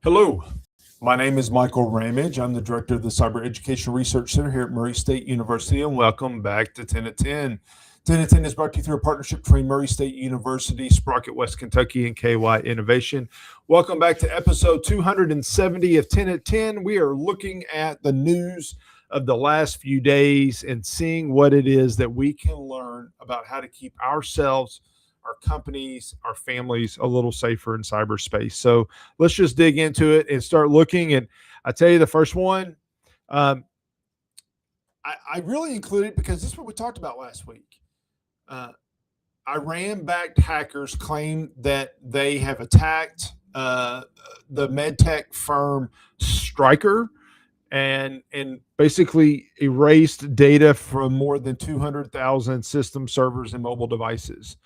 Hello, my name is Michael Ramage. I'm the director of the Cyber Education Research Center here at Murray State University, and welcome back to 10 at 10. 10 at 10 is brought to you through a partnership between Murray State University, Sprocket, West Kentucky, and KY Innovation. Welcome back to episode 270 of 10 at 10. We are looking at the news of the last few days and seeing what it is that we can learn about how to keep ourselves, our companies, our families a little safer in cyberspace. So let's just dig into it and start looking. And I tell you, the first one, I really included because this is what we talked about last week. Iran-backed hackers claim that they have attacked the medtech firm Stryker and basically erased data from more than 200,000 system servers and mobile devices.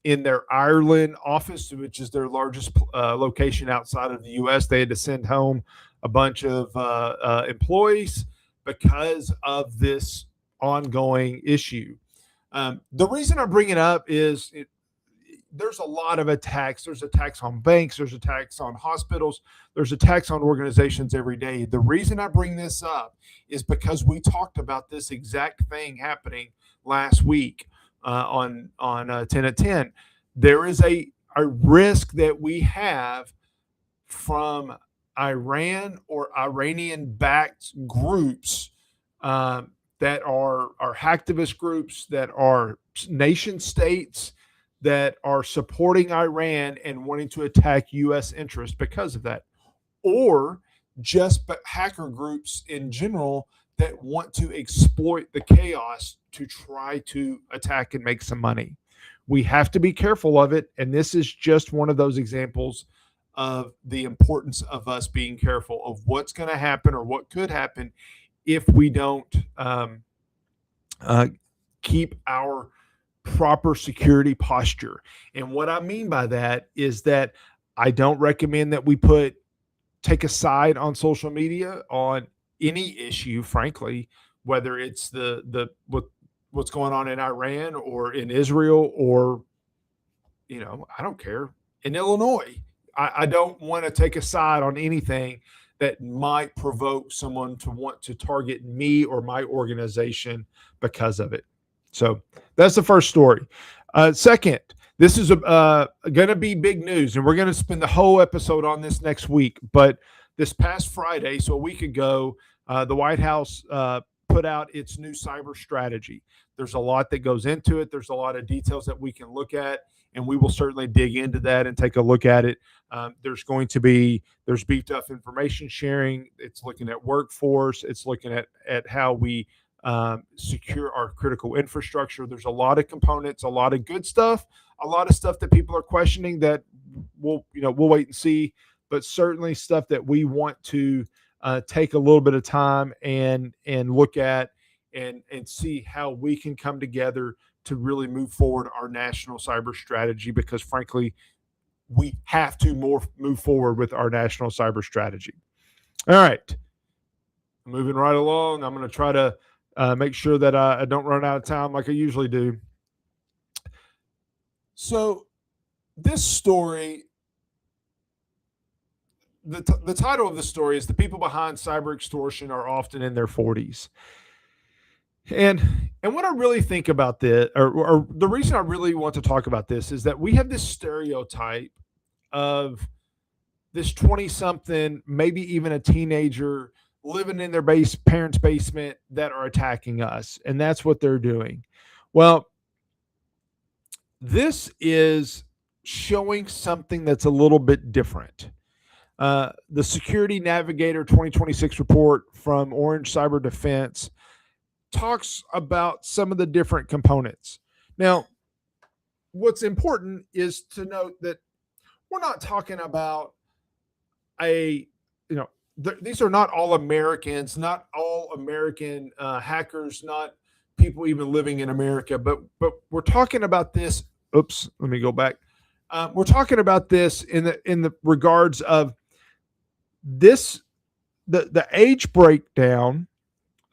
In their Ireland office, which is their largest location outside of the U.S., they had to send home a bunch of employees because of this ongoing issue. The reason I bring it up is there's a lot of attacks. There's attacks on banks. There's attacks on hospitals. There's attacks on organizations every day. The reason I bring this up is because we talked about this exact thing happening last week on 10 at 10. There is a risk that we have from Iran or Iranian-backed groups that are hacktivist groups, that are nation states that are supporting Iran and wanting to attack U.S. interests because of that, or just hacker groups in general that want to exploit the chaos to try to attack and make some money. We have to be careful of it, and this is just one of those examples of the importance of us being careful of what's going to happen or what could happen if we don't keep our proper security posture. And what I mean by that is that I don't recommend that we take a side on social media on any issue, frankly, whether it's what's going on in Iran or in Israel or, I don't care, in Illinois. I don't want to take a side on anything that might provoke someone to want to target me or my organization because of it. So that's the first story. Second, this is going to be big news, and we're going to spend the whole episode on this next week. But this past Friday, so a week ago, the White House put out its new cyber strategy. There's a lot that goes into it. There's a lot of details that we can look at, and we will certainly dig into that and take a look at it. There's beefed up information sharing. It's looking at workforce. It's looking at how we secure our critical infrastructure. There's a lot of components, a lot of good stuff, a lot of stuff that people are questioning that we'll wait and see, but certainly stuff that we want to take a little bit of time and look at and see how we can come together to really move forward our national cyber strategy, because frankly, we have to move forward with our national cyber strategy. All right. Moving right along. I'm going to try to make sure that I don't run out of time like I usually do. So this story, the title of the story is "The People Behind Cyber Extortion Are Often in Their 40s." And what I really think about this, or the reason I really want to talk about this, is that we have this stereotype of this 20-something, maybe even a teenager, living in their parents' basement that are attacking us, and that's what they're doing. Well, this is showing something that's a little bit different. The Security Navigator 2026 report from Orange Cyber Defense talks about some of the different components. Now, what's important is to note that we're not talking about these are not all Americans, not all American hackers, not people even living in America, but we're talking about this. Oops, let me go back. We're talking about this in the regards of this, the age breakdown.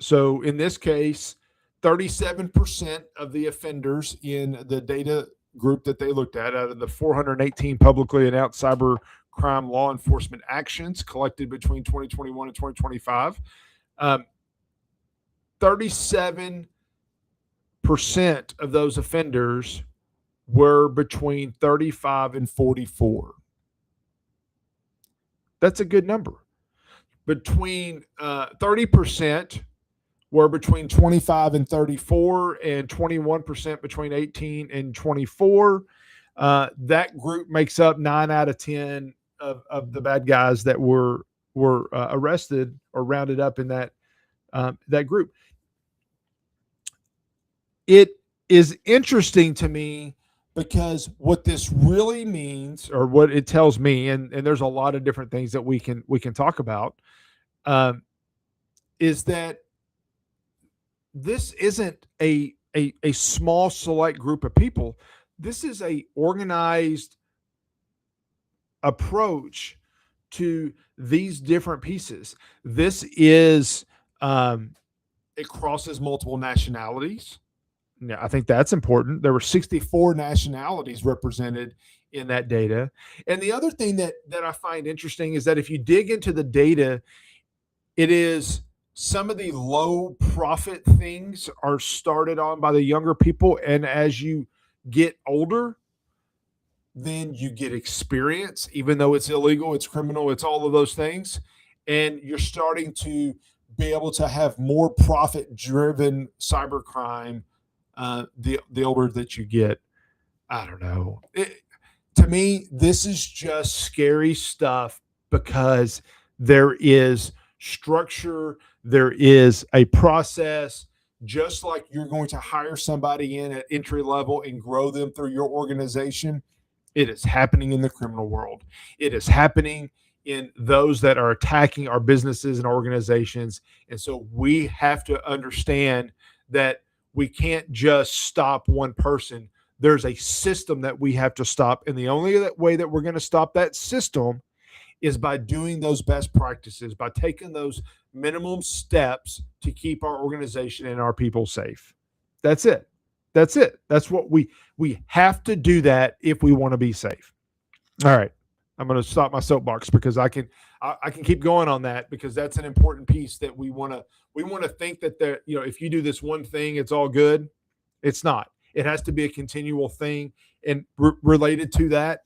So in this case, 37% of the offenders in the data group that they looked at, out of the 418 publicly announced cyber cybercrime law enforcement actions collected between 2021 and 2025, 37% of those offenders were between 35 and 44. That's a good number. Between 30% were between 25 and 34, and 21% between 18 and 24. That group makes up 9 out of 10 of the bad guys that were arrested or rounded up in that group. It is interesting to me because what this really means, or what it tells me, and there's a lot of different things that we can talk about, is that this isn't a small select group of people. This is a organized approach to these different pieces. This is it crosses multiple nationalities. Yeah, I think that's important. There were 64 nationalities represented in that data. And the other thing that I find interesting is that if you dig into the data, it is some of the low profit things are started on by the younger people. And as you get older, then you get experience, even though it's illegal, it's criminal, it's all of those things. And you're starting to be able to have more profit driven cybercrime the older that you get. I don't know. To me, this is just scary stuff because there is structure, there is a process. Just like you're going to hire somebody in at entry level and grow them through your organization, it is happening in the criminal world. It is happening in those that are attacking our businesses and organizations. And so we have to understand that we can't just stop one person. There's a system that we have to stop. And the only way that we're going to stop that system is by doing those best practices, by taking those minimum steps to keep our organization and our people safe. That's it. That's it. That's what we have to do, that if we want to be safe. All right. I'm going to stop my soapbox because I can keep going on that, because that's an important piece that we want to think that there, if you do this one thing, it's all good. It's not. It has to be a continual thing. And related to that,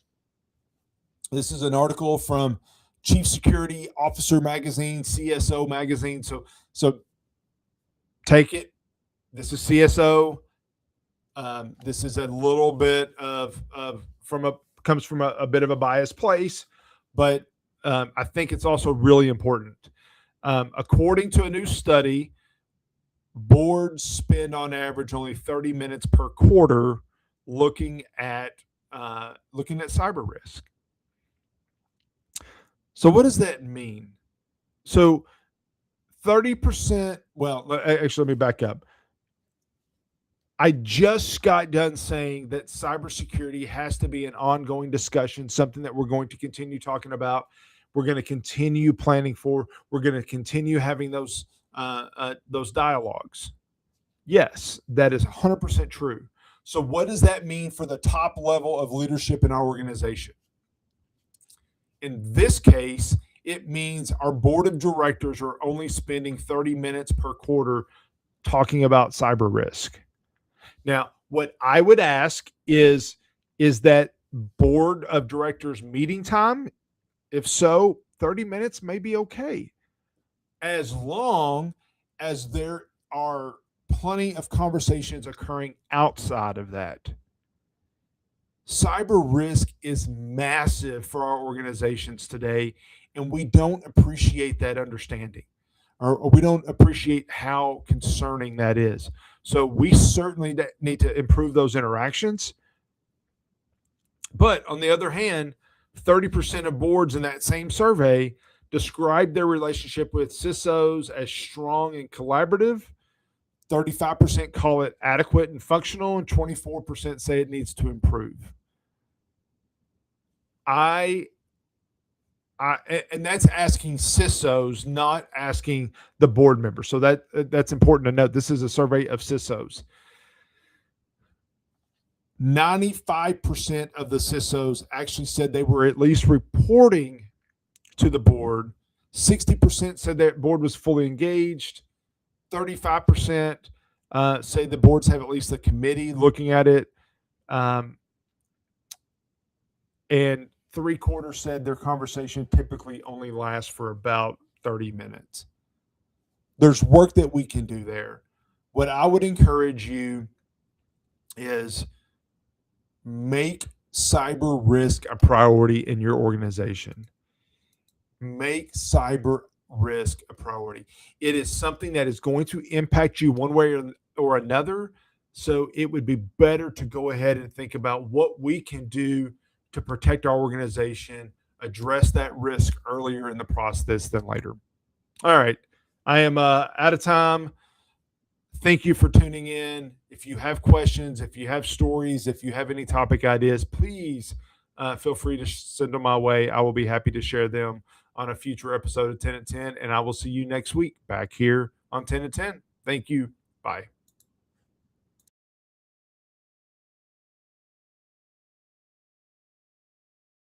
this is an article from Chief Security Officer Magazine, CSO Magazine. So take it. This is CSO. This is a little bit comes from a bit of a biased place, but I think it's also really important. According to a new study, boards spend on average only 30 minutes per quarter looking at cyber risk. So what does that mean? So 30%, well, actually, let me back up. I just got done saying that cybersecurity has to be an ongoing discussion, something that we're going to continue talking about. We're going to continue planning for. We're going to continue having those dialogues. Yes, that is 100% true. So what does that mean for the top level of leadership in our organization? In this case, it means our board of directors are only spending 30 minutes per quarter talking about cyber risk. Now, what I would ask is that board of directors meeting time? If so, 30 minutes may be okay, as long as there are plenty of conversations occurring outside of that. Cyber risk is massive for our organizations today, and we don't appreciate that understanding, or we don't appreciate how concerning that is. So we certainly need to improve those interactions. But on the other hand, 30% of boards in that same survey described their relationship with CISOs as strong and collaborative. 35% call it adequate and functional, and 24% say it needs to improve. And that's asking CISOs, not asking the board members. So that's important to note. This is a survey of CISOs. 95% of the CISOs actually said they were at least reporting to the board. 60% said that board was fully engaged. 35% say the boards have at least a committee looking at it. And 3/4 said their conversation typically only lasts for about 30 minutes. There's work that we can do there. What I would encourage you is make cyber risk a priority in your organization. Make cyber risk a priority. It is something that is going to impact you one way or another. So it would be better to go ahead and think about what we can do to protect our organization, address that risk earlier in the process than later. All right. I am out of time. Thank you for tuning in. If you have questions, if you have stories, if you have any topic ideas, please feel free to send them my way. I will be happy to share them on a future episode of 10 at 10. And I will see you next week back here on 10 at 10. Thank you. Bye.